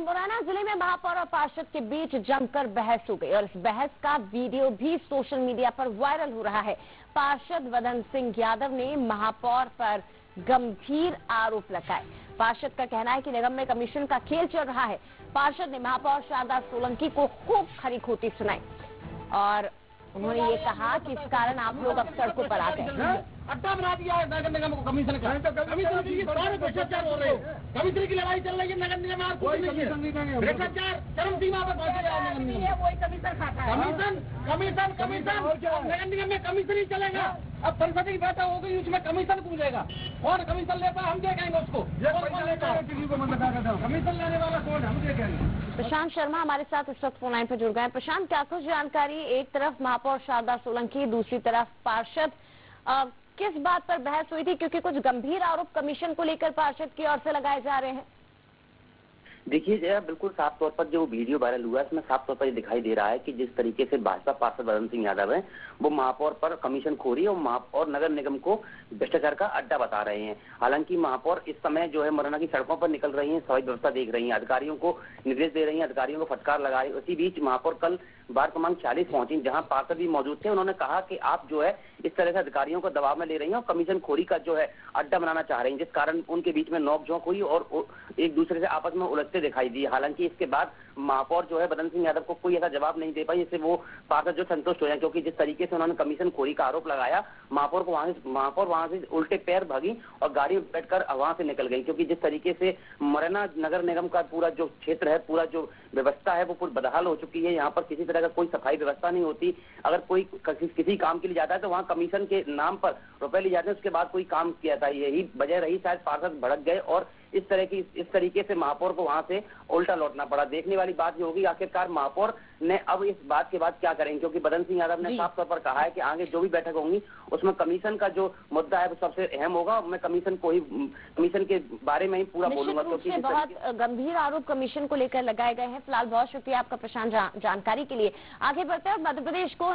मुरैना जिले में महापौर और पार्षद के बीच जमकर बहस हो गई और इस बहस का वीडियो भी सोशल मीडिया पर वायरल हो रहा है। पार्षद वदन सिंह यादव ने महापौर पर गंभीर आरोप लगाए। पार्षद का कहना है कि निगम में कमीशन का खेल चल रहा है। पार्षद ने महापौर शारदा सोलंकी को खूब खरी खोटी सुनाई और उन्होंने ये कहा कि इस कारण आप लोग अब सड़कों पर आ गए। अड्डा बना दिया है नगर निगम को कमीशन का। कमीशन की सारे भ्रष्टाचार हो रहे हैं। कमीशन की लड़ाई चल रही है नगर निगम में। भ्रष्टाचार चरम सीमा पर पहुंच गया है। नगर निगम वही कमीशन खाता है। कमीशन नगर निगम में कमीशन ही चलेगा। अब परिषद की बैठक हो गई, उसमें कमीशन पूछेगा कौन कमीशन लेता है, हम देखेंगे उसको। कमीशन लेने वाला कौन है, हम देखेंगे। प्रशांत शर्मा हमारे साथ इस वक्त फोन लाइन पर जुड़ गए हैं। प्रशांत, क्या कुछ जानकारी? एक तरफ महापौर शारदा सोलंकी, दूसरी तरफ पार्षद, किस बात पर बहस हुई थी? क्योंकि कुछ गंभीर आरोप कमीशन को लेकर पार्षद की ओर से लगाए जा रहे हैं। देखिए जया, बिल्कुल साफ तौर पर जो वीडियो वायरल हुआ है इसमें साफ तौर पर ये दिखाई दे रहा है कि जिस तरीके से भाजपा पार्षद वदन सिंह यादव है वो महापौर पर कमीशन खोरी और नगर निगम को भ्रष्टाचार का अड्डा बता रहे हैं। हालांकि महापौर इस समय जो है मुरैना की सड़कों पर निकल रही हैं, स्वाभाविक व्यवस्था देख रही हैं, अधिकारियों को निर्देश दे रही हैं, अधिकारियों को फटकार लगा रही है। उसी बीच महापौर कल वार्ड क्रमांक 40 पहुंची, जहां पार्षद भी मौजूद थे। उन्होंने कहा कि आप जो है इस तरह से अधिकारियों को दबाव में ले रही हैं और कमीशन खोरी का जो है अड्डा बनाना चाह रही हैं, जिस कारण उनके बीच में नोकझोंक हुई और एक दूसरे से आपस में उलझते दिखाई दिए। हालांकि इसके बाद महापौर जो है वदन सिंह यादव को कोई ऐसा जवाब नहीं दे पाई जिससे वो पार्षद जो संतुष्ट हो जाए, क्योंकि जिस तरीके से उन्होंने कमीशन खोरी का आरोप लगाया, महापौर वहां से उल्टे पैर भागी और गाड़ी में बैठकर वहां से निकल गई। क्योंकि जिस तरीके से मुरैना नगर निगम का पूरा जो क्षेत्र है, पूरा जो व्यवस्था है वो पूरी बदहाल हो चुकी है। यहाँ पर किसी तरह का कोई सफाई व्यवस्था नहीं होती। अगर कोई किसी काम के लिए जाता है तो वहाँ कमीशन के नाम पर रुपए लिए जाते हैं, उसके बाद कोई काम किया था। यही वजह रही, शायद पार्षद भड़क गए और इस तरीके से महापौर को वहां से उल्टा लौटना पड़ा। देखने वाली बात ये होगी आखिरकार महापौर ने अब इस बात के बाद क्या करेंगे, क्योंकि वदन सिंह यादव ने साफ तौर पर कहा है कि आगे जो भी बैठक होंगी उसमें कमीशन का जो मुद्दा है वो सबसे अहम होगा। मैं कमीशन के बारे में ही पूरा बोलूंगा, क्योंकि बहुत गंभीर आरोप कमीशन को लेकर लगाए गए हैं। फिलहाल बहुत शुक्रिया आपका प्रशांत जानकारी के लिए। आगे बढ़ते हैं मध्य प्रदेश को